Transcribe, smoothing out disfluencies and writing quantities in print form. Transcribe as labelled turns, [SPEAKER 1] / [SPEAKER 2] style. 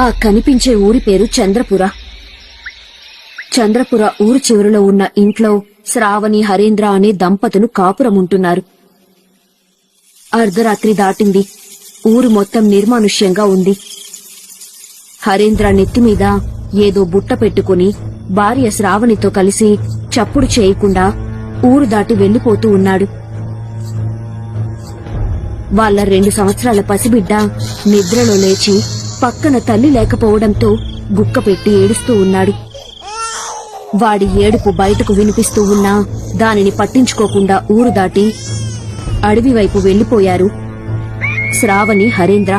[SPEAKER 1] ఆ కనిపించే ఊరి పేరు చంద్రపుర. చంద్రపుర ఊరు చివరిలో ఉన్న ఇంట్లో శ్రావణి, హరేంద్ర అనే దంపతులు కాపురముంటున్నారు. అర్ధరాత్రి దాటింది. ఊరు మొత్తం నిర్మానుష్యంగా ఉంది. హరేంద్ర నెత్తిమీద ఏదో బుట్ట పెట్టుకుని భార్య శ్రావణితో కలిసి చప్పుడు చేయకుండా ఊరు దాటి వెళ్లిపోతూ ఉన్నాడు. వాళ్ళ 2 సంవత్సరాల పసిబిడ్డ నిద్రలో లేచి పక్కన తల్లి లేకపోవడంతో గుక్కపెట్టి ఏడుస్తూ ఉన్నాడు. వాడి ఏడుపు బయటకు వినిపిస్తూ ఉన్నా దానిని పట్టించుకోకుండా ఊరు దాటి అడవి వైపు వెళ్లిపోయారు శ్రావణి, హరేంద్ర.